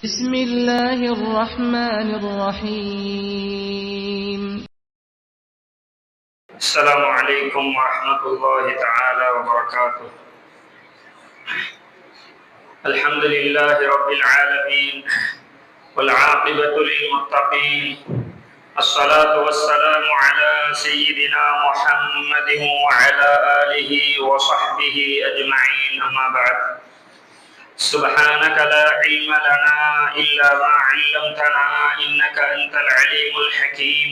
بسم الله الرحمن الرحيم. السلام عليكم ورحمة الله تعالى وبركاته. الحمد لله رب العالمين والعاقبة للمتقين، الصلاة والسلام على سيدنا محمد وعلى آله وصحبه أجمعين، أما بعد. سبحانك لا علم لنا إلا ما علمتنا إنك أنت العليم الحكيم.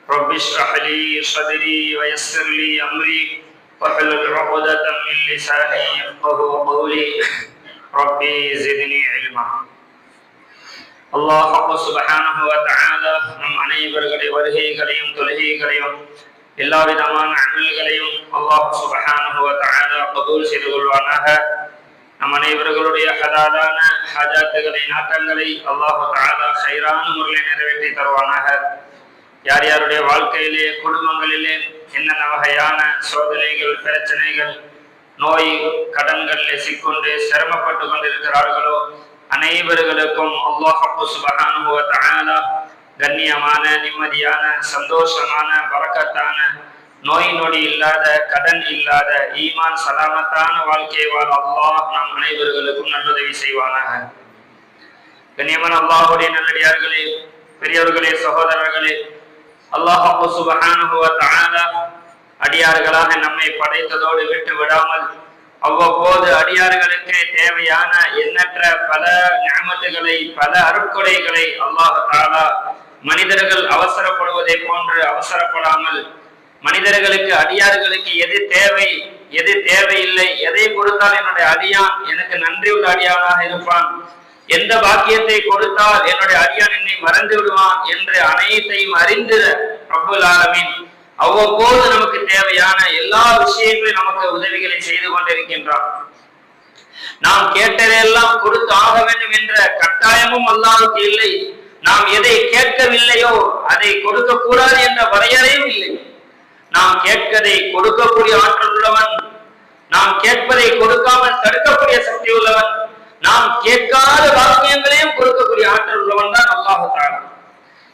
رب اشرح لي صدري ويسر لي أمري واحلل عقدة من لساني يفقهوا قولي. ربي زدني علما. அல்லாஹ் சுப்ஹானஹு வ தஆலா நம் அனைவர்களுடைய வருகைகளையும் தொழுகைகளையும் எல்லாவிதமான அமல்களையும் அல்லாஹ் சுப்ஹானஹு வ தஆலா கபூல் செய்து கொள்வானாக. நம் அனைவர்களுடைய ஹலாலான ஹாஜாத்துகளை நாட்டங்களை அல்லாஹ் தஆலா கைரான முறையில் நிறைவேற்றி தருவானாக. யார் யாருடைய வாழ்க்கையிலே குடும்பங்களிலே என்னென்ன வகையான சோதனைகள் பிரச்சனைகள் நோய் கடன்கள் சிக்கொண்டு சிரமப்பட்டு கொண்டிருக்கிறார்களோ அனைவர்களுக்கும் அல்லாஹ் சுப்ஹானஹு வ தஆலா கண்ணியமான நிம்மதியான சந்தோஷமான பரக்கத்தான நோய் நொடி இல்லாத கடன் இல்லாத ஈமான் சலாமத்தான வாழ்க்கையை வாழ அல்லாஹ் நம் அனைவர்களுக்கும் நல்லுதவி செய்வானாக. கண்ணியமான அல்லாஹ்வுடைய நல்லடியார்களே, பெரியவர்களே, சகோதரர்களே, அல்லாஹ் சுப்ஹானஹு வ தஆலா அடியார்களாக நம்மை படைத்ததோடு விட்டு விடாமல் அவ்வப்போது அடியார்களுக்கு தேவையான எண்ணற்ற பல நிஅமத்துகளை பல அருட்கொடைகளை அல்லாஹ் தஆலா மனிதர்கள் அவசரப்படுவதை போன்று அவசரப்படாமல் மனிதர்களுக்கு அடியார்களுக்கு எது தேவை எது தேவையில்லை, எதை கொடுத்தால் என்னுடைய அடியான் எனக்கு நன்றியுள்ள அடியானாக இருப்பான், எந்த பாக்கியத்தை கொடுத்தால் என்னுடைய அடியான் என்னை மறந்து விடுவான் என்று அனைத்தையும் அறிந்து ரப்புல் ஆலமீன் அவ்வப்போது நமக்கு தேவையான எல்லா விஷயங்களையும் நமக்கு உதவிகளை செய்து கொண்டிருக்கின்றான். நாம் கேட்டதையெல்லாம் கொடுத்து ஆக வேண்டும் என்ற கட்டாயமும் அல்லாஹ்வுக்கு இல்லை. நாம் எதை கேட்கவில்லையோ அதை கொடுக்க கூடாது என்ற வரையறையும் இல்லை. நாம் கேட்கதை கொடுக்கக்கூடிய ஆற்றல் உள்ளவன், நாம் கேட்பதை கொடுக்காமல் தடுக்கக்கூடிய சக்தி உள்ளவன், நாம் கேட்காத பாக்கியங்களையும் கொடுக்கக்கூடிய ஆற்றல் உள்ளவன் தான் அல்லாஹ் தஆலா.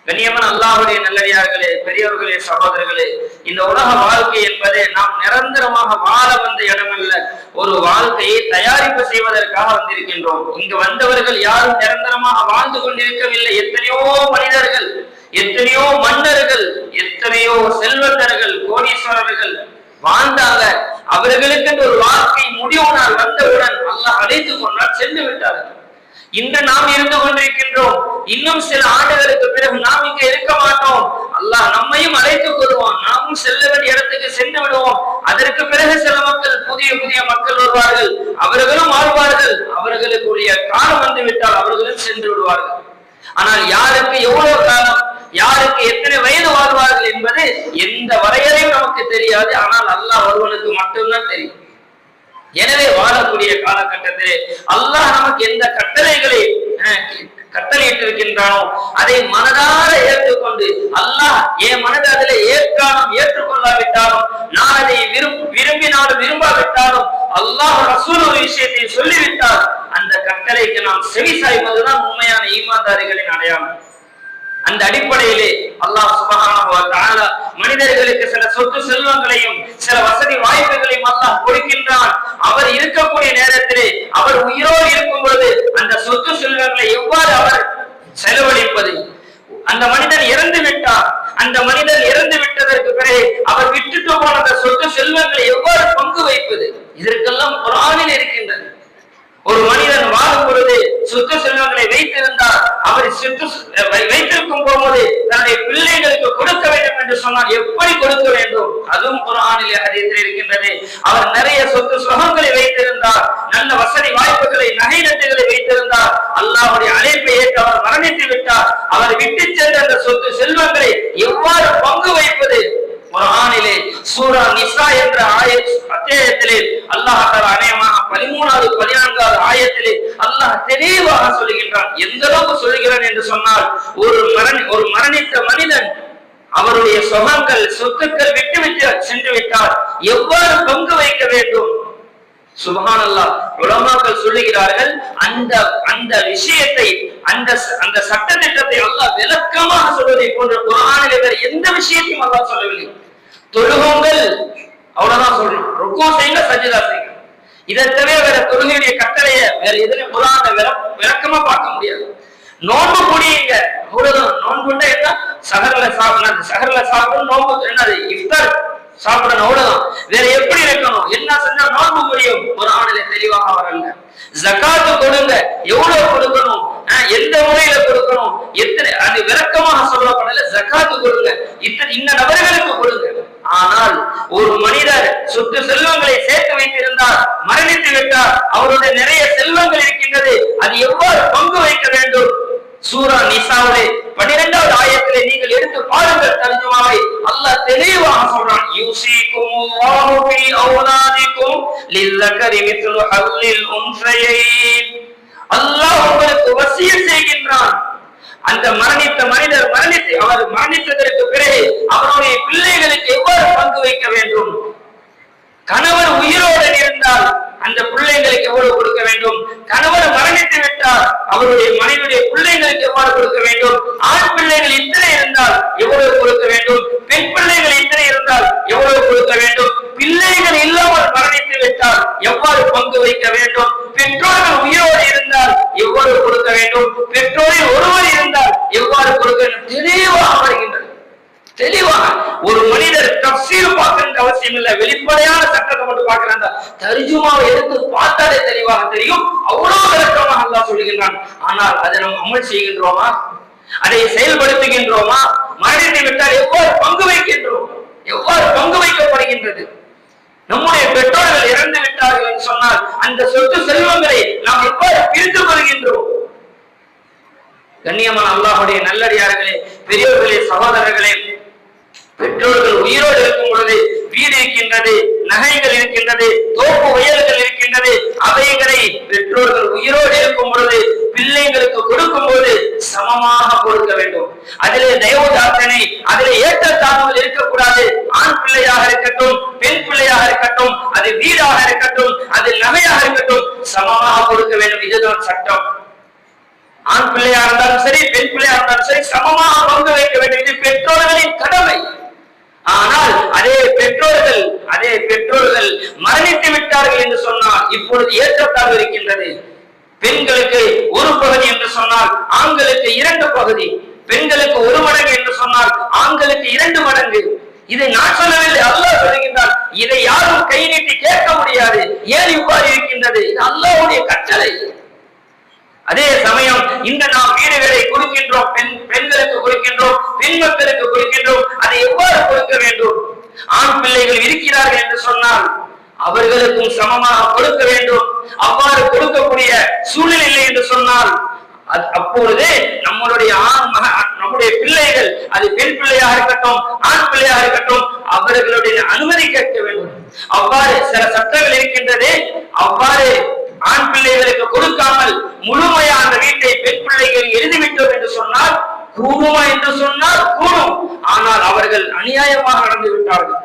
கண்ணியமான அல்லாஹ்வுடைய நல்லடியார்களே, பெரியவர்களே, சகோதரர்களே, இந்த உலக வாழ்க்கை என்பது நாம் நிரந்தரமாக வாழ வந்த இடமல்ல, ஒரு வாழ்க்கையை தயாரிப்பு செய்வதற்காக வந்திருக்கின்றோம். இங்கு வந்தவர்கள் யாரும் நிரந்தரமாக வாழ்ந்து கொண்டிருக்கவில்லை. எத்தனையோ மனிதர்கள், எத்தனையோ மன்னர்கள், எத்தனையோ செல்வந்தர்கள், கோடீஸ்வரர்கள் வாழ்ந்தாங்க. அவர்களுக்கு ஒரு வாழ்க்கை முடிவு நாள் வந்தவுடன் அல்லாஹ் அழைத்து கொண்டால் சென்று விட்டார்கள். இன்று நாம் இருந்து கொண்டிருக்கின்றோம். இன்னும் சில ஆண்டுகளுக்கு பிறகு நாம் இங்க இருக்க மாட்டோம். அல்லாஹ் நம்மையும் அழைத்துக் கொள்வான், நாமும் செல்ல வேண்டிய இடத்துக்கு சென்று விடுவோம். அதற்கு பிறகு சில மக்கள், புதிய புதிய மக்கள் வருவார்கள், அவர்களும் வாழ்வார்கள். அவர்களுக்குரிய காலம் வந்து விட்டால் அவர்களும் சென்று விடுவார்கள். ஆனால் யாருக்கு எவ்வளவு காலம், யாருக்கு எத்தனை வயது வாழ்வார்கள் என்பது எந்த வரையறையும் நமக்கு தெரியாது. ஆனால் அல்லாஹ் ஒருவனுக்கு மட்டும்தான் தெரியும். எனவே வாழக்கூடிய காலகட்டத்திலே அல்லாஹ் நமக்கு எந்த கட்டளைகளை கட்டளையிட்டிருக்கின்றானோ அதை மனதார ஏற்றுக்கொண்டு, அல்லாஹ் என் மனதை அதிலே ஏற்றுக்கொள்ளாவிட்டாலும், நான் அதை விரும்பினாலும் விரும்பாவிட்டாலும், அல்லாஹ் ரசூல் ஒரு விஷயத்தை சொல்லிவிட்டால் அந்த கட்டளைக்கு நாம் செவி சாய்வதுதான் உண்மையான ஈமான்தாரிகளின் அடையாளம். அந்த அடிப்படையிலே அல்லாஹ் சுப்ஹானஹு வ தஆலா மனிதர்களுக்கு சில சொத்து செல்வங்களையும் சில வசதி வாய்ப்புகளையும் அல்லாஹ் கொடுக்கின்றான். அவர் இருக்கக்கூடிய நேரத்திலே, அவர் உயிரோடு இருக்கும் பொழுது அந்த சொத்து செல்வங்களை எவ்வாறு அவர் செலவழிப்பது, அந்த மனிதன் இறந்து விட்டார், அந்த மனிதன் இறந்து விட்டதற்கு பிறகு அவர் விட்டுட்டு போன அந்த சொத்து செல்வங்களை எவ்வாறு பங்கு வைப்பது, இதற்கெல்லாம் குர்ஆனில் இருக்கின்றது. ஒரு மனிதன் வாழும் பொழுது சொத்து செல்வங்களை வைத்திருந்தார், அவர் வைத்திருக்கும் போது தன்னுடைய பிள்ளைகளுக்கு கொடுக்க வேண்டும் என்று சொன்னால் எப்படி கொடுக்க வேண்டும், அதுவும் குர்ஆனிலே ஹதீஸில் இருக்கின்றது. அவர் நிறைய சொத்து சுகங்களை வைத்திருந்தார், நல்ல வசதி வாய்ப்புகளை நகை நட்டுகளை வைத்திருந்தார், அல்லாஹ்வுடைய அழைப்பை ஏற்று அவர் மரணித்து விட்டார். அவர் விட்டு சென்ற அந்த சொத்து செல்வங்களை எவ்வாறு பங்கு வைப்பது, குர்ஆனிலே சூரா நிசா என்ற அத்தியாயத்திலே அல்லாஹ் தஆலா அநேகமாக 13வது 14வது ஆயத்திலே அல்லாஹ் தெளிவாக சொல்லுகின்றான். எந்த அளவுக்கு சொல்லுகிறான் என்று சொன்னால், ஒரு மரணித்த மனிதன் அவருடைய சொகங்கள் சொத்துக்கள் விட்டு சென்று விட்டால் எவ்வாறு பங்கு வைக்க வேண்டும், சுப்ஹானல்லாஹ். உலமாக்கள் சொல்லுகிறார்கள், அந்த அந்த விஷயத்தை அந்த அந்த சட்ட திட்டத்தை அல்லாஹ் விளக்கமாக சொல்வதை போன்ற குர்ஆனில் வேற எந்த விஷயத்தையும் அல்லாஹ் சொல்லவில்லை. தொழுகுங்கள் அவ்வளவுதான் சொல்றோம், ருக்கூ செய்யுங்க, சஜ்தா செய்யுங்க. இதை தவிர வேற தொழுகையுடைய கட்டளையை வேற எதுலையும் குர்ஆன்ல விளக்கமா பார்க்க முடியாது. நோன்பு முடியுங்க, அவ்வளவுதான். நோன்புன்னா என்ன? சஹர்ல சாப்பிடணும், சஹர்ல சாப்பிடணும். நோன்பு என்னது? இஃப்தார் சாப்பிடணும், அவ்வளவுதான். வேற எப்படி இருக்கணும், என்ன செஞ்சா நோன்பு முடியும்? குர்ஆனிலே தெளிவாக வரல. ஜகாத் கொடுங்க, எவ்வளவு கொடுக்கணும், எந்த முறையில கொடுக்கணும், எத்தனை, அது விளக்கமாக சொல்லப்படல. ஜகாத் கொடுங்க, இன்ன நபர்களுக்கு கொடுங்க. ஆனால் ஒரு மனிதர் சொத்து செல்வங்களை சேர்த்து வைத்திருந்தார், மரணித்து விட்டார், அவருடைய நிறைய செல்வங்கள் இருக்கின்றது, அது எவ்வாறு பங்கு வைக்க வேண்டும்? சூரா நிசாவுடைய 12வது ஆயத்திலே நீங்கள் எடுத்து பாருங்கள் தர்ஜுமாவை. அல்லாஹ் தெளிவாக சொல்றான், யூசிகுமுல்லாஹு ஃபீ அவுலாதிக்கும் லில்லகரி மித்லு ஹல்லில் உன்ஸயைன். அல்லாஹ் உங்களுக்கு வசியத் செய்கின்றான். அந்த மரணித்த மனிதர் அவர் மரணித்ததற்கு பிறகு அவருடைய பிள்ளைகளுக்கு எவ்வாறு பங்கு வைக்க வேண்டும்? கணவர் உயிரோடு இருந்தால் அந்த பிள்ளைங்களுக்கு எவ்வளவு கொடுக்க வேண்டும்? கணவர் மரணித்து விட்டால் அவருடைய மனைவியுடைய பிள்ளைங்களுக்கு எவ்வாறு கொடுக்க வேண்டும்? ஆண் பிள்ளைகள் இத்தனை இருந்தால் எவ்வளவு கொடுக்க வேண்டும்? பெண் பிள்ளைகள் இத்தனை இருந்தால் எவ்வளவு கொடுக்க வேண்டும்? பிள்ளைகள் இல்லாமல் மரணித்து விட்டால் எவ்வாறு பங்கு வைக்க வேண்டும்? பெற்றோர்கள் உயிரோடு இருந்தால் எவ்வளவு கொடுக்க வேண்டும்? பெற்றோரில் ஒருவர் இருந்தால் எவ்வாறு கொடுக்க வேண்டும்? தெளிவாக வருகின்றது. தெளிவாக ஒரு மனிதர் தஃசீர் பார்க்கின்ற அவசியம் இல்லை, வெளிப்படையான சட்டத்தை மட்டும் பார்க்கிறாங்க. தர்ஜுமாவை எடுத்து பார்த்தாலே தெளிவாக தெரியும். அவ்வளவு விளக்கமாக அல்லாஹ் சொல்லுகின்றான். ஆனால் அதை நாம் அமல் செய்கின்றோமா? அதை செயல்படுத்துகின்றோமா? மரணித்து விட்டால் எவ்வாறு பங்கு வைக்கின்றோம்? எவ்வாறு பங்கு வைக்கப்படுகின்றது? நம்முடைய பெற்றோர்கள் இறந்து விட்டார்கள் என்று சொன்னால் அந்த சொத்து செல்வங்களை நாம் எவ்வாறு பிரித்து கொள்கின்றோம்? கண்ணியமான அல்லாஹ்வுடைய நல்லடியார்களே, பெரியோர்களே, சகோதரர்களே, பெற்றோர்கள் உயிரோடு இருக்கும் பொழுது வீடு இருக்கின்றது, நகைகள் இருக்கின்றது, தோப்பு வயல்கள் இருக்கின்றது. அவைகளை பெற்றோர்கள் உயிரோடு இருக்கும் பொழுது பிள்ளைங்களுக்கு கொடுக்கும் போது சமமாக கொடுக்க வேண்டும். அதிலே தயவுதார்த்தனை, அதிலே ஏற்றத்தாழ்வுகள் இருக்கக்கூடாது. ஆண் பிள்ளையாக இருக்கட்டும், பெண் பிள்ளையாக இருக்கட்டும், அது வீடாக இருக்கட்டும், அது நகையாக இருக்கட்டும், சமமாக கொடுக்க வேண்டும். இதுதான் சட்டம். ஆண் பிள்ளையா இருந்தாலும் சரி, பெண் பிள்ளையா இருந்தாலும் சரி, சமமாக பங்கு வைக்க வேண்டும். இது பெற்றோர்களின் கடமை. ஆனால் அதே பெற்றோர்கள் மரணித்து விட்டார்கள் என்று சொன்னால் இப்பொழுது ஏற்றத்தாழ்வு இருக்கின்றது. பெண்களுக்கு ஒரு பகுதி என்று சொன்னால் ஆண்களுக்கு 2 பகுதி, பெண்களுக்கு 1 மடங்கு என்று சொன்னால் ஆண்களுக்கு 2 மடங்கு. இதை நான் சொல்லவில்லை, அல்லாஹ் சொல்கின்றான். இதை யாரும் கை நீட்டி கேட்க முடியாது. ஏன் இவ்வாறு இருக்கின்றது? இது அல்லாஹ்வுடைய கட்டளை. அதே சமயம் இந்த நாம் வீடுகளை கொடுக்கின்றோம், பெண்களுக்கு கொடுக்கின்றோம், பெண் மக்களுக்கு கொடுக்கின்றோம். அதை எவ்வாறு கொடுக்க வேண்டும்? ஆண் பிள்ளைகள் இருக்கிறார்கள் என்று சொன்னால் அவர்களுக்கும் சமமாக கொடுக்க வேண்டும். அவ்வாறு கொடுக்கக்கூடிய சூழ்நிலை இல்லை என்று சொன்னால் அப்பொழுது நம்முடைய பிள்ளைகள், அது பெண் பிள்ளையாக இருக்கட்டும், ஆண் பிள்ளையாக இருக்கட்டும், அவர்களுடைய அனுமதி கேட்க வேண்டும். அவ்வாறு சில சட்டங்கள் இருக்கின்றது. அவ்வாறு ஆண் பிள்ளைகளுக்கு கொடுக்காமல் முழுமையா அந்த வீட்டை பெண் பிள்ளைகள் எழுதிவிட்டோம் என்று சொன்னால் கூடுமா என்று சொன்னால் கூடும். ஆனால் அவர்கள் அநியாயமாக நடந்து விட்டார்கள்.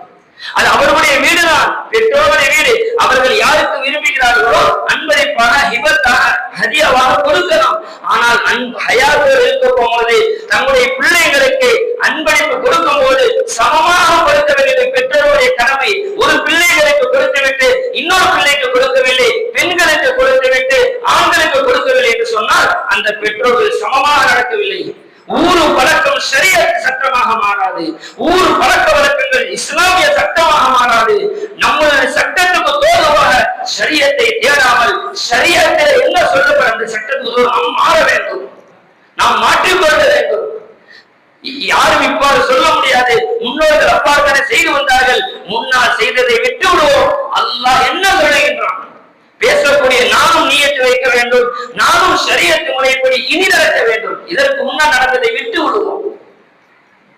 அது அவர்களுடைய வீடுதான், பெற்றோருடைய வீடு. அவர்கள் யாருக்கு விரும்புகிறார்களோ அன்பளிப்பாக, ஹிபத்தாக, ஹதியாவாக கொடுக்கலாம். ஆனால் ஹயாத்தோடு இருக்க போகும்போது தங்களுடைய பிள்ளைகளுக்கு அன்பளிப்பு கொடுக்கும் போது சமமாக கொடுக்க வேண்டியது பெற்றோருடைய கடமை. ஒரு பிள்ளைகளுக்கு கொடுத்துவிட்டு இன்னொரு பிள்ளைக்கு கொடுக்கவில்லை, பெண்களுக்கு கொடுத்துவிட்டு ஆண்களுக்கு கொடுக்கவில்லை என்று சொன்னால் அந்த பெற்றோர்கள் சமமாக நடக்கவில்லை. ஊரு பழக்கம் ஷரியத் சட்டமாக மாறாது. ஊர் பழக்க வழக்கங்கள் இஸ்லாமிய சட்டமாக மாறாது. நம்முடைய சட்டத்துக்கு தோதுவாக ஷரியத்தை தேடாமல் ஷரியத்தில் என்ன சொல்லப்படும் அந்த சட்டத்துக்கு நாம் மாற வேண்டும், நாம் மாற்றிக்கொள்ள வேண்டும். யாரும் இவ்வாறு சொல்ல முடியாது. முன்னோர்கள் அவ்வாறு செய்து வந்தார்கள், முன்னால் செய்ததை விட்டு விடுவோம். அல்லாஹ் என்ன சொல்லுகின்றான்? பேசக்கூடிய நானும் நியத்து வைக்க வேண்டும், நானும் ஷரியத் முறைப்படி இனி நடக்க வேண்டும். இதற்கு முன்னால் நடந்ததை விட்டு விடுவோம்.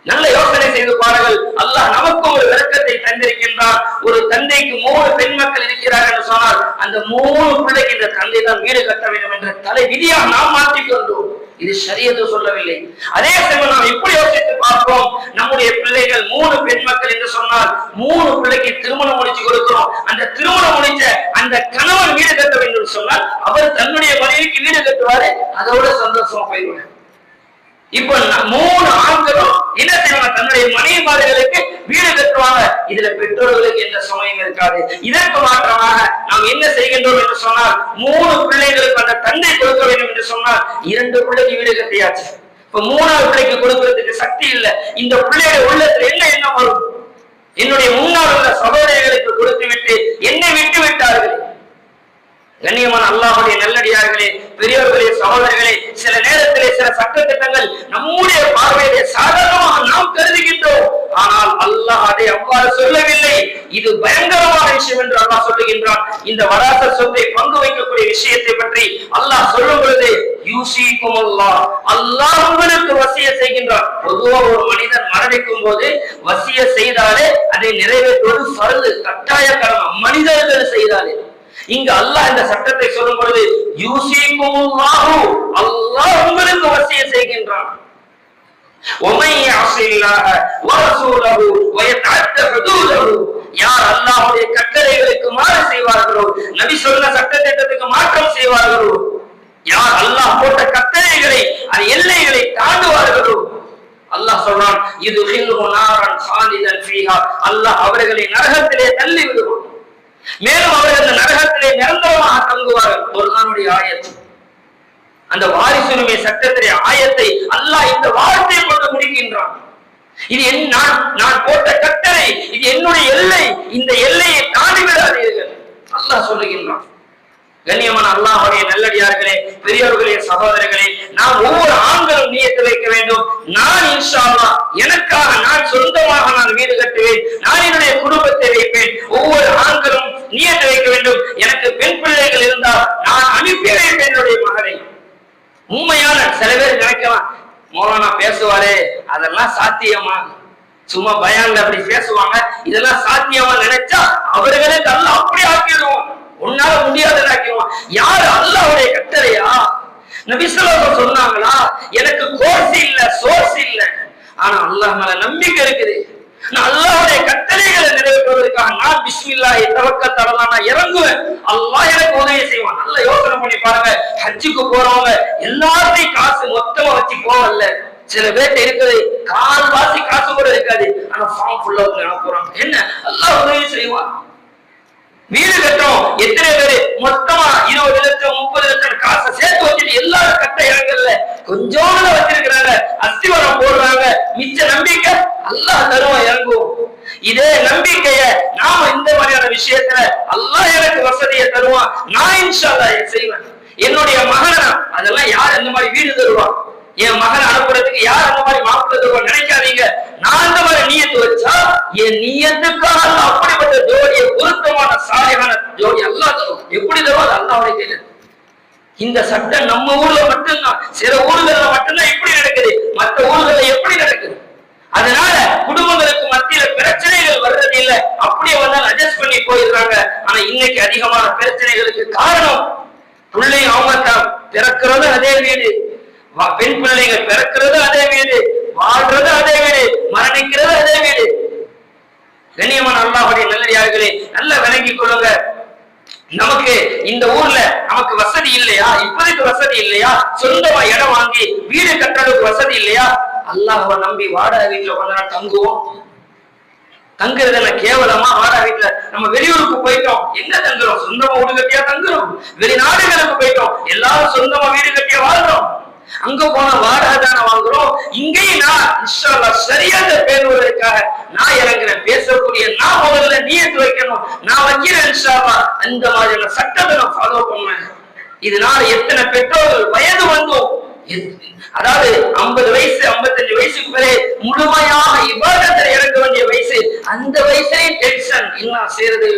நல்ல யோசனை செய்து பாருங்கள். அல்லாஹ் நமக்கு ஒரு விளக்கத்தை தந்திருக்கின்றார். ஒரு தந்தைக்கு 3 பெண் மக்கள் இருக்கிறார்கள் என்று சொன்னால் அந்த 3 பிள்ளைக்கு இந்த தந்தை தான் வீடு கட்ட வேண்டும் என்ற தலை விதியாக நாம் மாற்றிக்கொண்டோம். இது ஷரியத்து சொல்லவில்லை. அதே சமயம் நாம் எப்படி யோசித்து பார்ப்போம், நம்முடைய பிள்ளைகள் 3 பெண் மக்கள் என்று சொன்னால் 3 பிள்ளைக்கு திருமணம் முடிச்சு கொடுக்கிறோம். அந்த திருமணம் முடிச்ச அந்த கணவன் வீடு கட்ட வேண்டும் சொன்னால் அவர் தன்னுடைய மனைவிக்கு வீடு கட்டுவாரு, அதோட சந்தோஷமா போயிடுவார். இப்ப 3 ஆண்களும் என்ன செய்வாங்க, தன்னுடைய மனைவிமார்களுக்கு வீடு கட்டுவாங்க. இதுல பெற்றோர்களுக்கு எந்த சுமையும் இருக்காது. இதற்கு மாற்றமாக நாம் என்ன செய்கின்றோம் என்று சொன்னால் 3 பிள்ளைகளுக்கு அந்த தந்தை கொடுக்க வேண்டும் என்று சொன்னால் 2 பிள்ளைக்கு வீடு கட்டியாச்சு. இப்ப 3வது பிள்ளைக்கு கொடுக்கிறதுக்கு சக்தி இல்லை. இந்த பிள்ளைய உள்ளத்துல என்ன எண்ணம் வரும், என்னுடைய முன்னால் உள்ள சகோதரிகளுக்கு கொடுத்து விட்டு என்னை விட்டு விட்டார்கள். கண்ணியமான அல்லாஹ்வுடைய நல்லடியார்களே, பெரியவர்களே, சகோதரர்களே, சில நேரத்திலே சில சட்டத்திட்டங்கள் நம்முடைய பார்வையிலே சாதாரணமாக நாம் கருதுகின்றோம். ஆனால் அல்லாஹ் அதை அவ்வாறு சொல்லவில்லை. இது பயங்கரமான விஷயம் என்று அல்லாஹ் சொல்லுகின்றான். இந்த வராசத் சொத்தை பங்கு வைக்கக்கூடிய விஷயத்தை பற்றி அல்லாஹ் சொல்லும் பொழுது யூசிக்குமுல்லாஹ், அல்லாஹ் உங்களுக்கு வசியத் செய்கின்றான். பொதுவாக ஒரு மனிதன் மரணிக்கும் போது வசியத் செய்தாலே அதை நிறைவேற்றுவது ஃபர்து, கட்டாய கடமை, மனிதர்கள் செய்தாலே. இங்கு அல்லாஹ் இந்த சட்டத்தை சொல்லும் பொழுது யூசிக்குமுல்லாஹு, அல்லாஹ் உங்களுக்கு வசியத் செய்கின்றான். وَمَن يَعْصِ اللَّهَ وَرَسُولَهُ وَيَتَعَدَّ حُدُودَهُ, யார் அல்லாஹ்வுடைய கட்டளைகளுக்கு மாறு செய்வார்களோ, நபி சொன்ன சட்டத்திட்டத்துக்கு மாற்றம் செய்வார்களோ, யார் அல்லாஹ் போட்ட கட்டளைகளை அந்த எல்லைகளை தாண்டுவார்களோ, அல்லாஹ் சொல்றான் யுத்ஹிலுஹு நாரன் ஹாலிதன் ஃபீஹா, அல்லாஹ் அவர்களை நரகத்திலே தள்ளி விடுவான். மேலும் அவர்கள் அந்த நரகத்திலே நிரந்தரமாக தங்குவார்கள். குர்ஆனுடைய ஆயத், அந்த வாரிசுரிமை சட்டத்திலே ஆயத்தை அல்லாஹ் இந்த வார்த்தையை கொண்டு முடிக்கின்றான். இது நான் போட்ட கட்டளை, இது என்னுடைய எல்லை, இந்த எல்லையை தாண்டி விடாதீர்கள் அல்லாஹ் சொல்லுகின்றான். கண்ணியமான அல்லாஹ்வுடைய நல்லடியார்களே, பெரியவர்களே, சகோதரர்களே, நாம் ஒவ்வொரு ஆண்களும் நியத்து வைக்க வேண்டும். நான் இன்ஷா அல்லாஹ் எனக்காக நான் சொந்தமாக நான் வீடு கட்டுவேன், நான் என்னுடைய குடும்பத்தை வைப்பேன். ஒவ்வொரு ஆண்களும் நியத்து வைக்க வேண்டும். எனக்கு பெண் பிள்ளைகள் இருந்தால் நான் அனுப்பி வைப்பேன் என்னுடைய மகனை. உண்மையான சில பேர் நினைக்கலாம், மௌலானா பேசுவாரே அதெல்லாம் சாத்தியமா, சும்மா பயான்ல அப்படி பேசுவாங்க, இதெல்லாம் சாத்தியமா நினைச்சா அவர்களுக்கு அல்லாஹ் அப்படி ஆக்கிடுவோம், உன்னால முடியாதுன்னு. யாரு அல்லாஹ்வுடைய கட்டளையா? நபி ஸல்லல்லாஹு அலைஹி வஸல்லம் சொன்னாங்களா, எனக்கு கோர்ஸ் இல்ல சோர்ஸ் இல்ல, ஆனா அல்லாஹ் மேல நம்பிக்கை இருக்குது. நான் அல்லாஹ்வுடைய கட்டளைகளை நிறைவேற்றுவதற்காக நான் பிஸ்மில்லாஹி தவக்கல் அலைஹி நான் இறங்குவேன், அல்லாஹ் எனக்கு உதவி செய்வான். நல்லா யோசனை பண்ணி பாருங்க. ஹஜ்ஜுக்கு போறவங்க எல்லாத்தையும் காசு மொத்தமா வச்சு போவல்ல, சில பேர்ட்ட இருக்குது கால்வாசி காசு கூட இருக்காது, ஆனா ஃபார்ம் ஃபுல்லா போறாங்க. என்ன அல்லாஹ் உதவி செய்வான். வீடு கட்டுறோம், எத்தனை பேரு மொத்தமா 20 லட்சம் 30 லட்சம் காசை சேர்த்து வச்சுட்டு எல்லாரும் கட்ட இறங்கல, கொஞ்சோட வச்சிருக்கிறாங்க, அஸ்திவாரம் போடுறாங்க. மிச்ச நம்பிக்கை அல்லாஹ் தருவான், இறங்குவோம். இதே நம்பிக்கைய நாம இந்த மாதிரியான விஷயத்துல அல்லாஹ் எனக்கு வசதியை தருவான், நான் இன்ஷா அல்லாஹ் செய்வேன். என்னுடைய மகனை அதெல்லாம் யார் அந்த மாதிரி வீடு தருவான், என் மகன் அனுப்புறதுக்கு யார் அந்த மாதிரி மாப்பிள்ளை தருவான் நினைக்காதீங்க. நான் அந்த மாதிரி நியத்து வச்சா என் நியத்துக்காக அப்படிப்பட்ட ஜோடியை பொருத்தமான சாலிகான ஜோடி அல்லாஹ் தருவான். எப்படி தருவான்? அல்லாஹ்வுடைய கையில. இந்த சட்டம் நம்ம ஊர்ல மட்டும்தான், சில ஊர்கள்ல மட்டும்தான் இப்படி நடக்குது, மற்ற ஊர்கள்ல எப்படி நடக்குது? அதனால குடும்பங்களுக்கு மத்தியில பிரச்சனைகள் வர்றது இல்ல, அப்படியே வந்தால் அட்ஜஸ்ட் பண்ணி போயிடுறாங்க. ஆனா இன்னைக்கு அதிகமான பிரச்சனைகளுக்கு காரணம் பிள்ளை அவங்க தான் பிறக்கிறது அதே வீடு, பெண் பிள்ளைகள் பிறக்கிறது அதே வீடு, வாழ்றது அதே வீடு, மரணிக்கிறது அதே வீடு. கண்ணியமான அல்லாஹ்வுடைய நல்லடியார்களே, நல்லா விளங்கிக் கொள்ளுங்க. நமக்கு இந்த ஊர்ல நமக்கு வசதி இல்லையா, இப்போதைக்கு வசதி இல்லையா, சொந்தமா இடம் வாங்கி வீடு கட்டுறதுக்கு வசதி இல்லையா, அல்லாஹ்வை நம்பி வாடகை வீட்டுல கொஞ்ச நாள் தங்குவோம். தங்குறது கேவலமா? வாடகை வீட்டுல நம்ம வெளியூருக்கு போயிட்டோம், எங்க தங்குறோம்? சொந்தமா வீடு கட்டியா தங்குறோம். வெளிநாடுகளுக்கு போயிட்டோம், எல்லாரும் சொந்தமா வீடு கட்டியா வாழ்றோம். அங்க போன வாடகை தானே வாங்குறோம். இங்கேயும் நான் இன்ஷா அல்லாஹ் சரியாக பேணுவதற்காக நான் இறங்குறேன். பேசக்கூடிய நான் முதல்ல நியத்து வைக்கணும், நான் வைக்கிறேன் இன்ஷா அல்லாஹ். அந்த மாதிரியான சட்டத்தை நான் ஃபாலோ பண்ணுவேன். இதனால எத்தனை பெற்றோர்கள் வயது வந்தோம், அதாவது 50 வயசு 55 வயசுக்கு மேலே முழுமையாக இபாதத்தில் இறங்க வேண்டிய வயசு, அந்த வயசுலயே டென்ஷன், என்ன செய்யறது,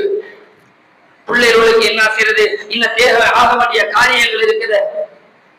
பிள்ளைகளுக்கு என்ன செய்யறது, இன்னும் தேவை ஆக வேண்டிய காரியங்கள் இருக்குது.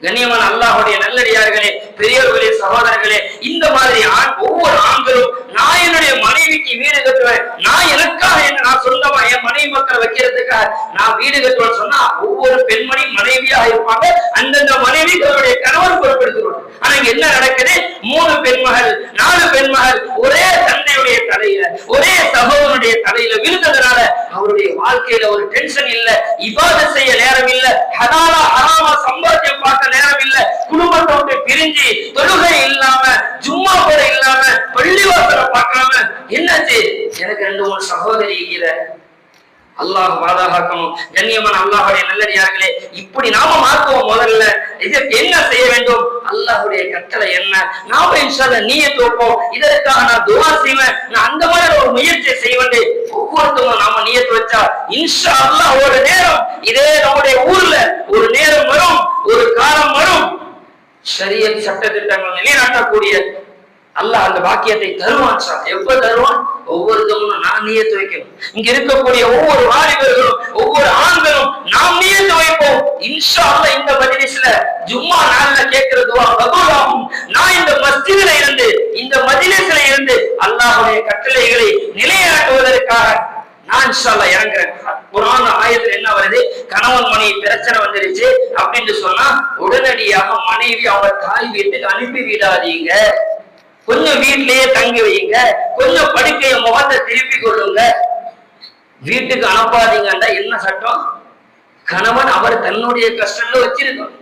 கண்ணியமான அல்லாஹ்வுடைய நல்லடியார்களே, பெரியவர்களே, சகோதரர்களே, இந்த மாதிரி ஒவ்வொரு ஆண்களும் நான் என்னுடைய மனைவிக்கு வீடு கட்டுவேன், நான் எனக்காக நான் சொந்தமா என் மனைவி மக்களை வைக்கிறதுக்காக நான் வீடு கட்டுவேன் சொன்னா ஒவ்வொரு பெண்மணி மனைவியாக இருப்பாங்க. அந்தந்த மனைவி தன்னுடைய கணவன் பொறுப்பெடுத்துருவாங்க. அங்க என்ன நடக்குது? 3 பெண்மகள் 4 பெண்மகள் ஒரே தந்தையுடைய தலையில, ஒரே சகோதரனுடைய தலையில விழுந்ததுனால அவருடைய வாழ்க்கையில ஒரு டென்ஷன் இல்ல, இபாதத் செய்ய நேரம் இல்ல, ஹலாலா ஹராமா சம்பாத்தியம் பார்க்க நேரம் இல்ல, குடும்பத்தை விட்டு பிரிஞ்சு தொழுகை இல்லாம ஜும்மா கூட இல்லாம பள்ளிவாசலை பார்க்காம என்னாச்சு? எனக்கு 2-3 சகோதரி இருக்கிற. அல்லாஹ் பாதுகாக்கணும். கண்ணியமான அல்லாஹ்வுடைய நல்லடியார்களே, இப்படி நாம மாற்றுவோம். முதல்ல இதற்கு என்ன செய்ய வேண்டும்? அல்லாஹ்வுடைய கட்டளை என்ன? நாம இன்ஷா அல்லாஹ் நியத் வைப்போம். இதற்காக நான் துஆ செய்வேன், நான் அந்த மாதிரி ஒரு முயற்சி செய்வேன். ஒவ்வொருத்தரும் நாம நியத் வச்சா இன்ஷா அல்லாஹ் ஒரு நேரம் இதே நம்முடைய ஊர்ல ஒரு நேரம் வரும், ஒரு காலம் வரும், ஷரியத் சட்ட திட்டங்கள் நிலைநாட்டக்கூடிய அல்லாஹ் அந்த பாக்கியத்தை தருவான். எப்ப தருவான்? ஒவ்வொருத்தவங்களும் நான் நியத்து வைக்கணும். இங்க இருக்கக்கூடிய ஒவ்வொரு வாலிபர்களும் ஒவ்வொரு ஆண்களும் நாம் நியத்து வைப்போம். இன்ஷா அல்லாஹ் இந்த மஜ்லிஸ்ல ஜும்மா நாள்ல கேட்கிற துஆ கபூல் ஆகும். நான் இந்த மஸ்ஜிதில இருந்து இந்த மஜ்லிஸ்ல இருந்து அல்லாஹ்வுடைய கட்டளைகளை நிலைநாட்டுவதற்காக நான் இன்ஷா அல்லாஹ் இறங்குறேன். குர்ஆன் ஆயத்துல என்ன வருது? கணவன் மனைவி பிரச்சனை வந்துருச்சு அப்படின்னு சொன்னா உடனடியாக மனைவி அவங்க தாய் வீட்டுக்கு அனுப்பி விடாதீங்க, கொஞ்சம் வீட்டிலேயே தங்கி வையுங்க, கொஞ்சம் படுக்கைய முகத்தை திருப்பி கொள்ளுங்க. வீட்டுக்கு அனுப்பாதீங்கன்னா என்ன சட்டம்? கணவன் அவர் தன்னுடைய கஷ்டம்ல வச்சிருக்கணும்,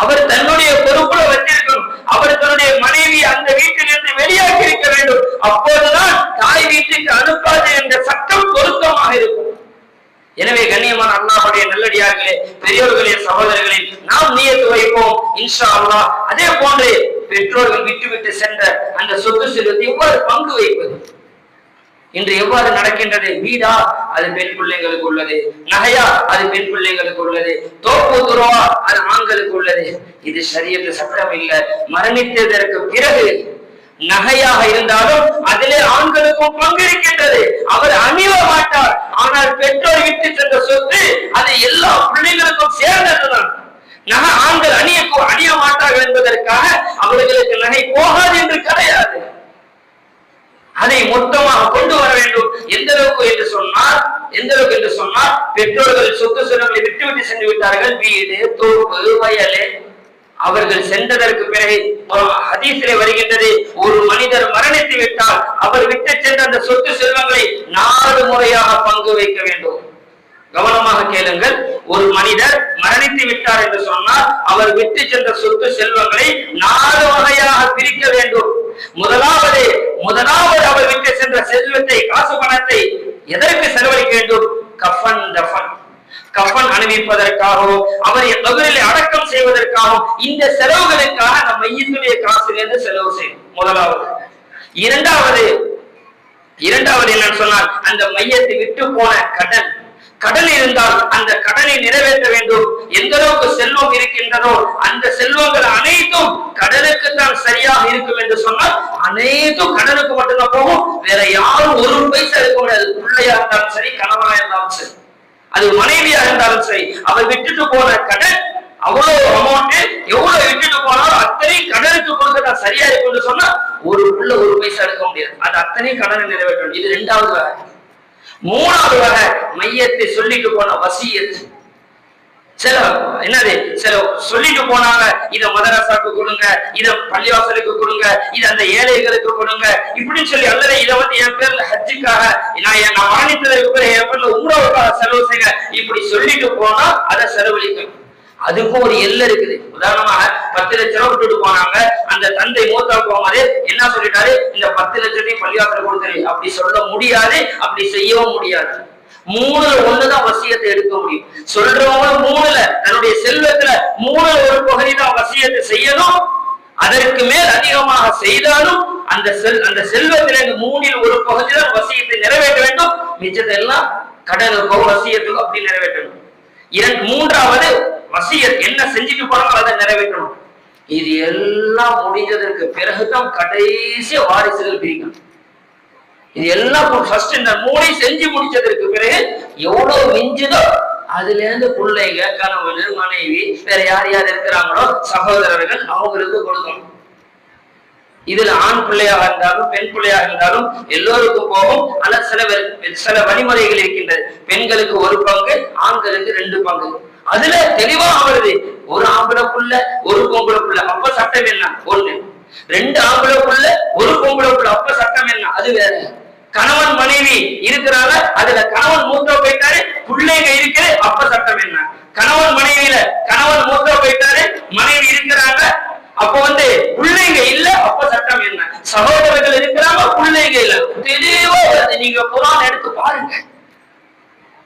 அவர் தன்னுடைய பொறுப்புல வச்சிருக்கணும், அவர் தன்னுடைய மனைவி அந்த வீட்டிலிருந்து வெளியாக்கி இருக்க வேண்டும். அப்போதுதான் தாய் வீட்டுக்கு அனுப்பாது என்ற சட்டம் பொருத்தமாக இருக்கும். எனவே கண்ணியமான அல்லாஹ்வுடைய நல்லடியார்களே, பெரியோர்களே, சகோதரர்களே, நாம் நியத்து வைப்போம் இன்ஷா அல்லாஹ். அதே போன்று பெற்றோர்கள் விட்டு சென்ற அந்த சொத்து செல்வத்தை எவ்வாறு பங்கு வைப்பது? இன்று எவ்வாறு நடக்கின்றது? வீடா அது பெண் பிள்ளைகளுக்கு உள்ளது, நகையா அது பெண் பிள்ளைகளுக்கு உள்ளது, தோப்பு துறவா அது ஆண்களுக்கு உள்ளது. இது ஷரியத் சட்டம் இல்ல. மரணித்ததற்கு பிறகு நகையாக இருந்தாலும் அதிலே ஆண்களுக்கும் பங்கு இருக்கின்றது. அவர் அணிய மாட்டார், ஆனால் பெற்றோர் விட்டு சென்ற சொத்து அது எல்லா பிள்ளைகளுக்கும் சேர்ந்ததுதான். நகை ஆண்கள் அணிய மாட்டார்கள் என்பதற்காக அவர்களுக்கு நகை போகாது என்று கிடையாது. அதை மொத்தமாக கொண்டு வர வேண்டும். எந்த அளவுக்கு என்று சொன்னால் பெற்றோர்கள் சொத்து செல்வங்களை விட்டு சென்று விட்டார்கள். வீடு, தோப்பு, வயல் அவர்கள் சென்றதற்கு பிறகு ஹதீஸிலே வருகின்றது, ஒரு மனிதர் மரணித்து விட்டால் அவர் விட்டு சென்ற அந்த சொத்து செல்வங்களை 4 முறையாக பங்கு வைக்க வேண்டும். கவனமாக கேளுங்கள். ஒரு மனிதர் மரணித்து விட்டார் என்று சொன்னால் அவர் விட்டு சென்ற சொத்து செல்வங்களை 4 வகையாக பிரிக்க வேண்டும். முதலாவது அவர் விட்டு சென்ற செல்வத்தை, காசு பணத்தை எதற்கு செலவழிக்க வேண்டும்? கஃபன், தஃபன், கஃபன் அணிவிப்பதற்காகவும் அவரை கபரிலே அடக்கம் செய்வதற்காகவும் இந்த செலவுகளுக்காக நம்ம மையத்துடைய காசிலிருந்து செலவு செய்யும். முதலாவது. இரண்டாவது என்னன்னு சொன்னால் அந்த மையத்தை விட்டு போன கடன் இருந்தால் அந்த கடனை நிறைவேற்ற வேண்டும். எந்த அளவுக்கு செல்வம் இருக்கின்றதோ அந்த செல்வங்கள் அனைத்தும் கடனுக்கு தான் சரியாக இருக்கும் என்று சொன்னால் அனைத்தும் கடனுக்கு மட்டும்தான் போகும். வேற யாரும் ஒரு பைசா எடுக்க முடியாது. பிள்ளையா இருந்தாலும் சரி, கணவனா இருந்தாலும் சரி, அது மனைவியா இருந்தாலும் சரி, அவர் விட்டுட்டு போன கடன் அவ்வளவு அமௌண்ட் எவ்வளவு விட்டுட்டு போனாலும் அத்தனை கடனுக்கு கொடுக்க சரியா இருக்கும் சொன்னா ஒரு புள்ள ஒரு பைசா எடுக்க முடியாது. அது அத்தனை கடனை நிறைவேற்ற. இது 2வது வகை. 3வது வகை மையத்தை சொல்லிட்டு போன வசியத். சில சொல்லிட்டு போனாங்க, இத மதரசாக்கு கொடுங்க, இத பள்ளிவாசலுக்கு கொடுங்க, இது அந்த ஏழைகளுக்கு கொடுங்க இப்படின்னு சொல்லி, அல்லது இதை வந்து என் பேர்ல ஹஜ்ஜுக்காக நான் மரணித்ததற்கு பிறகு என் பேர்ல உம்ராவுக்காக செலவு செய்ய இப்படி சொல்லிட்டு போனா அதை செலவழிக்கணும். அதுக்கும் ஒரு எல்லை இருக்குது. உதாரணமாக 10 லட்சம் ரூபாய் விட்டுட்டு போனாங்க. அந்த தந்தை மூத்தா போகும்போது என்ன சொல்லிட்டாரு? இந்த 10 லட்சத்தையும் பள்ளிவாசல் கொடுத்துரு. அப்படி சொல்ல முடியாது, அப்படி செய்யவும் முடியாது. 3ல 1 தான் வசியத்தை எடுக்க முடியும். சொல்றவங்க 3ல தன்னுடைய செல்வத்துல 3ல ஒரு பகுதி தான் வசியத்தை செய்யணும். அதற்கு மேல் அதிகமாக செய்தாலும் அந்த செல்வத்தில 3ல் ஒரு பகுதி தான் வசியத்தை நிறைவேற்ற வேண்டும். மிச்சத்தை எல்லாம் கடனுக்கோ வசியத்துக்கோ அப்படி நிறைவேற்றணும். 3வது வசியத் என்ன செஞ்சுட்டு போனாலும் அதை நிறைவேற்றணும். இது எல்லாம் முடிஞ்சதற்கு பிறகுதான் கடைசி வாரிசுகள் பிரிக்கணும். இது எல்லாம் ஃபர்ஸ்ட் இந்த 3 செஞ்சு முடிச்சதற்கு பிறகு எவ்வளவு மிஞ்சுதோ அதுல இருந்து பிள்ளைங்க, கணவன், மனைவி, வேற யார் இருக்கிறாங்களோ சகோதரர்கள் அவங்களுக்கு கொடுக்கணும். இதுல ஆண் பிள்ளையாக இருந்தாலும் பெண் பிள்ளையாக இருந்தாலும் எல்லோருக்கும் போகும். ஆனா சில வழிமுறைகள் இருக்கின்றது. பெண்களுக்கு 1 பங்கு, ஆண்களுக்கு 2 பங்கு. அதுல தெளிவா வருது, ஒரு ஆம்பளை புள்ள ஒரு பொம்பளை புள்ள. அப்ப சட்ட சட்டம் என்ன? ஒண்ணு. 2 ஆம்பளை புள்ள 1 பொம்பளை புள்ள, அப்ப சட்டம் என்ன? அது வேற. கணவன் மனைவி இருக்கிறாங்க, அதுல கணவன் மூத்த போயிட்டாரு, பிள்ளைங்க இருக்குது, அப்ப சட்டம் என்ன? கணவன் மனைவியில கணவன் மூத்த போயிட்டாரு, மனைவி இருக்கிறாங்க, அப்ப பிள்ளைங்க இல்ல, அப்ப சட்டம் என்ன? சகோதரர்கள் இருக்கிறாங்க, பிள்ளைங்க இல்ல. தெளிவா நீங்க குர்ஆன் எடுத்து பாருங்க.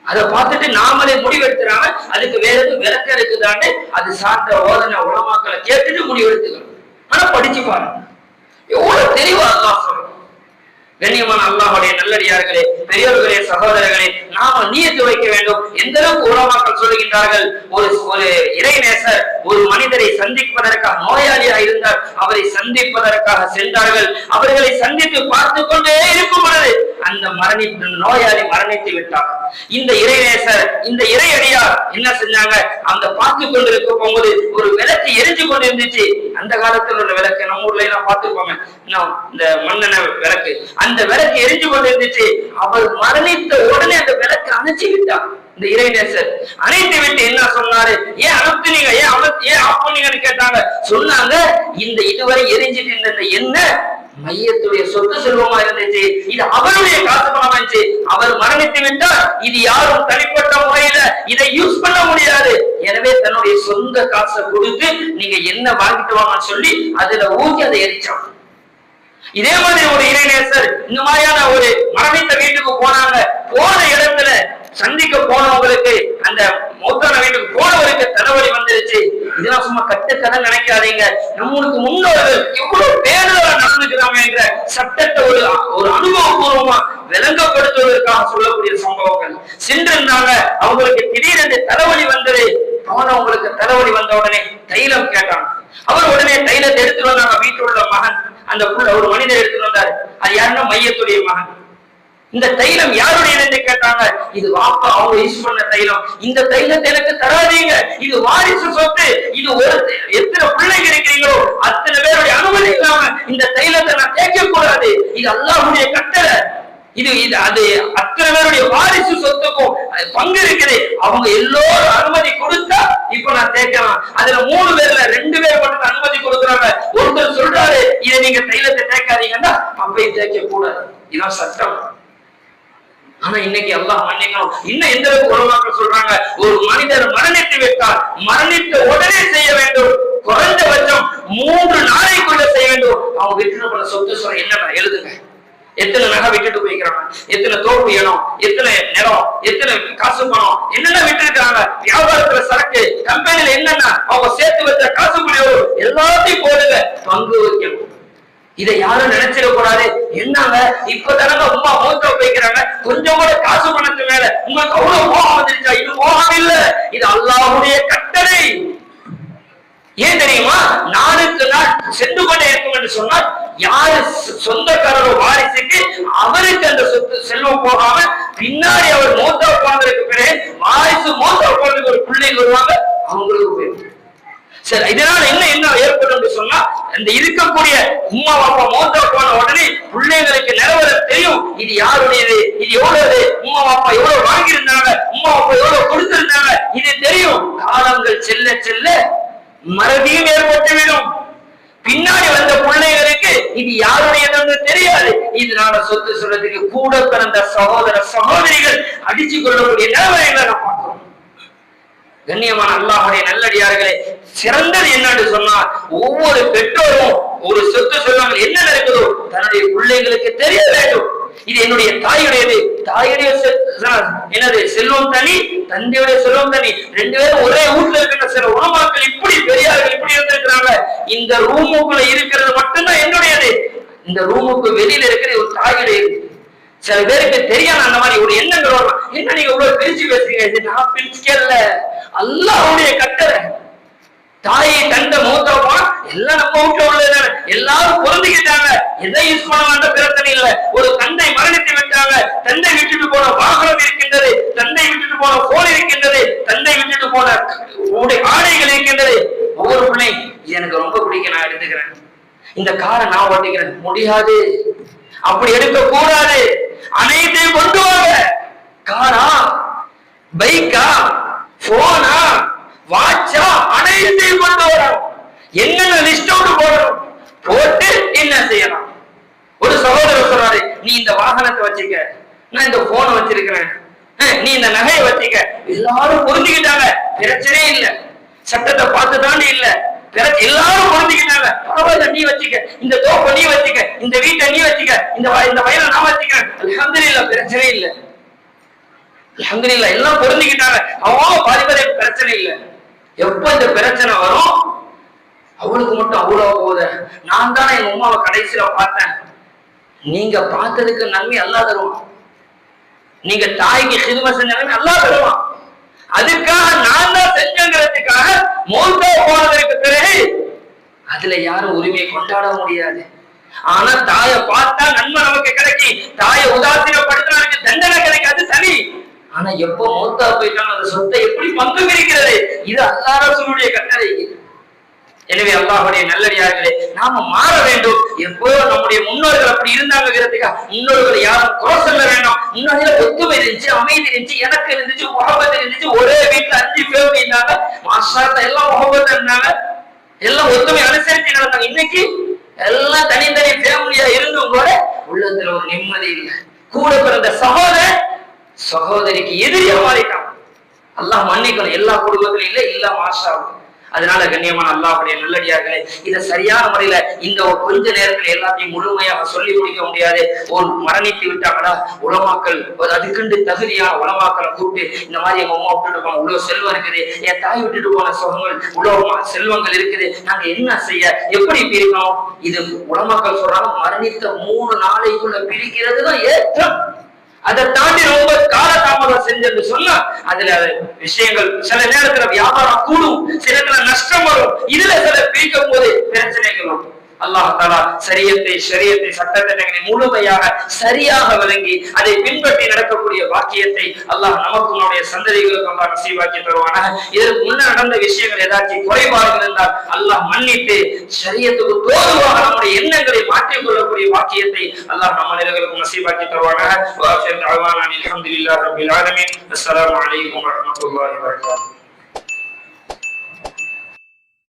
அதை பார்த்துட்டு நாமளே முடிவெடுத்துறாங்க. அதுக்கு வேற எதுவும் விளக்கம் இருக்குதான்னு அது சார்ந்த ஓதனை உலமாக்களை கேட்டுட்டு முடிவெடுத்துக்கணும். ஆனா படிச்சு பாருங்க, எவ்வளவு தெளிவா அல்லாஹ் சொல்றோம். கண்ணியமான அல்லாஹ்வுடைய நல்லடியார்களே, பெரியவர்களே, சகோதரர்களே, நாம நியத்து வைக்க வேண்டும். எந்த அளவுக்கு உலமாக்கள் சொல்லுகின்றார்கள், ஒரு இறைநேசர் ஒரு மனிதரை சந்திப்பதற்காக நோயாளியாக இருந்தார், அவரை சந்திப்பதற்காக சென்றார்கள். அவர்களை சந்தித்து பார்த்து கொண்டே இருக்கும் பொழுது அந்த நோயாளி மரணித்து விட்டார். இந்த இறைநேசர், இந்த இறையடியார் என்ன செஞ்சாங்க, அந்த பார்த்து கொண்டிருக்க போகும்போது ஒரு விளக்கு எரிஞ்சு கொண்டு இருந்துச்சு. அந்த காலத்தில் உள்ள விளக்கு நம்ம ஊர்ல எல்லாம் பார்த்துருப்பாங்க, இந்த மண்ணெண்ண விளக்கு, அந்த விளக்கு எரிஞ்சு கொண்டு இருந்துச்சு. அவர் மரணித்த உடனே அந்த விளக்கு அணைச்சு விட்டார். இந்த இறைநேசர் அணைத்து விட்டு என்ன சொன்னாரு, ஏன் அனுப்புனீங்க, ஏன் ஆஃப் பண்ணீங்கன்னு கேட்டாங்க. சொன்னாங்க, இந்த இதுவரை எரிஞ்சிட்டு இருந்த என்ன மையத்துடைய சொத்து செல்வமா இருந்துச்சு, இது அவருடைய காசு பணமா இருந்துச்சு. அவர் மரணித்து விட்டார், இது யாரும் தனிப்பட்ட முறையில இதை யூஸ் பண்ண முடியாது. எனவே தன்னுடைய சொந்த காசை கொடுத்து நீங்க என்ன வாங்கிட்டு வாங்கன்னு சொல்லி அதுல ஊற்றி அதை எரிச்சாங்க. இதே மாதிரி ஒரு இறைநேசர் இந்த மாதிரியான ஒரு மரணித்த வீட்டுக்கு போனாங்க. போன இடத்துல சந்திக்க போனவங்களுக்கு, அந்த மௌத்தான வீட்டுக்கு போனவருக்கு தலைவலி வந்துருச்சு. இதெல்லாம் சும்மா கட்டுக்கதை நினைக்காதீங்க. நம்மளுக்கு முன்னோர்கள் எவ்வளவு பேருதலா நடந்துக்கிறாங்க என்ற சட்டத்தை ஒரு அனுபவபூர்வமா விளங்கப்படுத்துவதற்காக சொல்லக்கூடிய சம்பவங்கள். சென்றிருந்தாங்க, அவங்களுக்கு திடீரென்று தலைவலி வந்தது. போனவங்களுக்கு தலைவலி வந்த உடனே தைலம் கேட்டாங்க. அவர் உடனே தைலத்தை எடுத்துட்டு வந்தாங்க. வீட்டில் உள்ள மகன், அந்த ஒரு மனிதர் எடுத்துட்டு வந்தாரு. அது யாருன்னா மையத்துடைய மகன். இந்த தைலம் யாருடைய என்று கேட்டாங்க. இது வாப்பா அவங்க யூஸ் பண்ண தைலம். இந்த தைலத்தை எனக்கு தராதீங்க, இது வாரிசு சொத்து. இது எத்தனை பிள்ளைங்க இருக்கிறீங்களோ அத்தனை பேருடைய அனுமதி இல்லாம இந்த தைலத்தை நான் தேய்க்க கூடாது. இது அல்லாஹ்வுடைய கட்டளை. இது அது அத்தனை பேருடைய வாரிசு சொத்துக்கும் பங்கு இருக்குது. அவங்க எல்லோரும் அனுமதி கொடுத்தா இப்ப நான் தேய்க்கலாம். அதுல 3 பேர்ல 2 பேர் மட்டும் அனுமதி கொடுக்குறாங்க. ஒருத்தர் சொல்றாரு, இதை நீங்க தைலத்தை தேய்க்காதீங்கன்னா அப்பை தேய்க்க கூடாது. இதான் சட்டம். ஆனா இன்னைக்கு அல்லாஹ் மன்னிக்கணும். இன்னும் எந்த அளவுக்கு உலமாக்கள் சொல்றாங்க, ஒரு மனிதர் மரணித்து விட்டால் மரணித்த உடனே செய்ய வேண்டும். குறைந்தபட்சம் 3 நாளைக்குள்ள செய்ய வேண்டும். அவங்க விட்டு போன சொத்து சொல்ல என்னன்னா எழுதுங்க. எத்தனை நகை விட்டுட்டு போய்க்கிறாங்க, எத்தனை தோப்பு இடம், எத்தனை நிலம், எத்தனை காசு பணம், என்னென்ன விட்டு இருக்காங்க, வியாபாரத்துல சரக்கு, கம்பெனில என்னென்ன அவங்க சேர்த்து வச்ச காசு பணம் எல்லாத்தையும் போடுங்க, பங்கு வைக்கணும். இதை யாரும் நினைச்சிடக்கூடாது. என்னங்க இப்பதானங்க உமா மோத்த வைக்கிறாங்க, கொஞ்சம் கூட காசு பணத்து மேல உங்களுக்கு அவ்வளவு மோகம் வந்துருச்சா? இது மோகம் இல்ல, இது அல்லாஹ்வுடைய கட்டளை. ஏன் தெரியுமா? நாளுக்கு நாள் சென்று கொண்டே இருக்கும் என்று சொன்னால், யாரு சொந்தக்காரரோ வாரிசுக்கு அவருக்கு அந்த சொத்து செல்வம் போகாம பின்னாடி அவர் மோத்தா போனதற்கு பிறகு வாரிசு மோத்தா போனதுக்கு ஒரு பிள்ளைங்க வருவாங்க, அவங்களுக்கு போயிடும். சரி, இதனால என்ன ஏற்படும் என்று சொன்னா, அந்த இருக்கக்கூடிய உம்மா அப்பா மோத்தா போன உடனே பிள்ளைங்களுக்கு நிலவர தெரியும், இது யாருடையது, இது எவ்வளவு, உம்மா அப்பா எவ்வளவு வாங்கியிருந்தாங்க, உம்மா அப்பா எவ்வளவு கொடுத்திருந்தாங்க, இது தெரியும். காலங்கள் செல்ல செல்ல மறதியும் ஏற்பட்டுவிடும். பின்னாடி வந்த பிள்ளைகளுக்கு இது யாருடையது தெரியாது. இதனால சொத்து சொல்றதுக்கு கூட பிறந்த சகோதர சகோதரிகள் அடிச்சு கொள்ளக்கூடிய நிலவரங்களை நாம் பார்க்கிறோம். கண்ணியமான அல்லாஹ்வுடைய நல்லடியார்களே, சிறந்தது என்னன்னு சொன்னா, ஒவ்வொரு பெற்றோரும் ஒரு சொத்து சொல்லுவாங்க என்ன நடக்குதோ தன்னுடைய பிள்ளைகளுக்கு தெரிய வேண்டும். இது என்னுடைய தாயுடையது, தாயுடைய என்னது செல்வம் தனி, தந்தையுடைய செல்வம் தனி, 2 பேரும் ஒரே வீட்டுல இருக்கிற சில உலமாக்கள் இப்படி பெரியார்கள் இப்படி இருந்திருக்கிறாங்க. இந்த ரூமுக்குள்ள இருக்கிறது மட்டும்தான் என்னுடையது, இந்த ரூமுக்கு வெளியில இருக்கிற ஒரு தாயுடையது. சில பேருக்கு தெரியாது அந்த மாதிரி ஒரு எண்ணங்கள் வரும். என்ன நீங்க இவ்வளவு பிரிச்சு பேசுறீங்க? இது நான் பிரிச்சுக்கல, அல்லாஹ்வுடைய கட்டளை. தாயை தந்த மூத்தவா எல்லாம் நம்ம வீட்டுல உள்ளது, எல்லாரும் பொருந்திக்கிட்டாங்க, எதை யூஸ் பண்ண வேண்டாம் பிரச்சனை இல்லை. ஒரு தந்தை மரணித்து விட்டாங்க, தந்தை விட்டுட்டு போன வாகனம் இருக்கின்றது, தந்தை விட்டுட்டு போன போன் இருக்கின்றது, தந்தை விட்டுட்டு போன ஆடைகள் இருக்கின்றது. ஒவ்வொரு பிள்ளை எனக்கு ரொம்ப பிடிக்கும், நான் எடுத்துக்கிறேன், இந்த காரை நான் ஓட்டிக்கிறேன், முடியாது, அப்படி எடுக்க கூடாது. அனைத்தையும் கொண்டு வாங்க. காரா, பைக்கா, போனா, வாட்சா, அனைத்தையும் கொண்டு வரும். என்னென்ன லிஸ்ட் அவுட் போட வச்சுக்க, நான் இந்த போனை வச்சிருக்கிறேன், நீ இந்த நகையை வச்சுக்க. எல்லாரும் புரிஞ்சுக்கிட்டாங்க, பிரச்சனையே இல்ல. சட்டத்தை பார்த்து தாண்டி இல்ல, எல்லாரும் புரிஞ்சுக்கிட்டாங்க. பரவாயில்ல, நீ வச்சுக்க, இந்த தோப்பை நீ வச்சுக்க, இந்த வீட்டை நீ வச்சுக்க, இந்த வயலை நான் வச்சுக்கிறேன். அல்ஹம்துலில்லாஹ், பிரச்சனை இல்ல. அல்ஹம்துலில்லாஹ், எல்லாம் புரிஞ்சுக்கிட்டாங்க. அவங்க பாதிப்பதே பிரச்சனை இல்ல. எப்ப இந்த பிரச்சனை வரும், அவளுக்கு மட்டும் அவ்வளவு போகுது. நான் தானே எங்க உமாவை கடைசியில பார்த்தேன். நீங்க பார்த்ததுக்கு நன்மை அல்லாஹ் தருவான். நீங்க தாய்க்கு ஹிதுமை செஞ்ச நன்மை அல்லாஹ் தருவான். அதுக்காக நான் தான் செஞ்சங்கிறதுக்காக மௌத்தா போனதற்கு பிறகு அதுல யாரும் உரிமையை கொண்டாட முடியாது. ஆனா தாயை பார்த்தா நன்மை நமக்கு கிடைக்கும், தாயை உதாசீனப்படுத்தினதுக்கு தண்டனை கிடைக்காது, சரி. ஆனா எப்போ மௌத்தா போயிட்டாங்க, அந்த சொத்தை எப்படி பங்கு பிரிக்கிறது? இது அல்லாஹ் ரசூலுடைய கட்டளை. எனவே அல்லாஹ்வுடைய நல்லடியார்களே, நாம மாற வேண்டும். எப்போ நம்முடைய முன்னோர்கள் அப்படி இருந்தாங்கிறதுக்கா முன்னோர்களை யாரும் குறை சொல்ல வேண்டாம். முன்னாடியில ஒத்துமை இருந்துச்சு, அமைதி இருந்துச்சு, எனக்கு இருந்துச்சு, முகப்பத் இருந்துச்சு. ஒரே வீட்டுல 5 பேர் இருந்தாங்க, மாஷாஅல்லாஹ், எல்லாம் முகப்பத் இருந்தாங்க, எல்லாம் ஒத்துமை அனுசரிச்சு நடந்தாங்க. இன்னைக்கு எல்லாம் தனித்தனி ஃபேமிலியா இருந்தும் கூட உள்ளத்துல ஒரு நிம்மதி இல்லை. கூட பிறந்த சகோதரிக்கு எதிரியா மாறிட்டான். அல்லாஹ் மன்னிக்கணும், எல்லா குடும்பத்திலும் இல்ல மாஷாஅல்லாஹ். அதனால கண்ணியமான அல்லாஹ்வுடைய நல்லடியார்களே, இதை சரியான முறையில இந்த ஒரு கொஞ்ச நேரத்துல எல்லாத்தையும் முழுமையாக சொல்லி முடிக்க முடியாது. ஒரு மரணித்து விட்டாங்களா, உலமாக்கள் அதுக்குண்டு தகுதியான உலமாக்களை கூப்பிட்டு, இந்த மாதிரி எங்க அம்மா விட்டுட்டு போன இவ்வளவு செல்வம் இருக்குது, என் தாய் விட்டுட்டு போன சுகங்கள் இவ்வளவு செல்வங்கள் இருக்குது, நாங்க என்ன செய்ய, எப்படி பிரிக்கணும்? இது உலமாக்கள் சொல்றாங்க, மரணித்த 3 நாளைக்குள்ள பிரிக்கிறதுதான் ஏற்றம். அதை தாண்டி ரொம்ப காலதாமதம் செஞ்சு சொன்னா அதுல விஷயங்கள் சில நேரத்துல வியாபாரம் கூடும், சில நேரத்துல நஷ்டம் வரும். இதுல சில பிரிக்கும் போது பிரச்சனைகள் வரும். அல்லாஹ் தஆலா ஷரியத்தை சட்டத்திட்டங்களை முழுமையாக சரியாக விளங்கி அதை பின்பற்றி நடக்கக்கூடிய வாக்கியத்தை அல்லாஹ் நமக்கு நம்முடைய சந்ததிகளுக்கு அல்லாஹ் நசீபாக்கி தருவானாக. இதற்கு முன்னர் நடந்த விஷயங்கள் ஏதாச்சும் குறைபாடுகள் இருந்தால் அல்லாஹ் மன்னித்து ஷரியத்துக்கு தோதுவாக நம்முடைய எண்ணங்களை மாற்றிக் கொள்ளக்கூடிய வாக்கியத்தை அல்லாஹ் நம் அனைவருக்கும் நசீபாக்கி தருவானாக. வ ஆகிரு தஅவானா அல்ஹம்துலில்லாஹி ரப்பில் ஆலமீன். அஸ்ஸலாமு அலைக்கும் வரஹ்மத்துல்லாஹி வபரகாத்துஹு.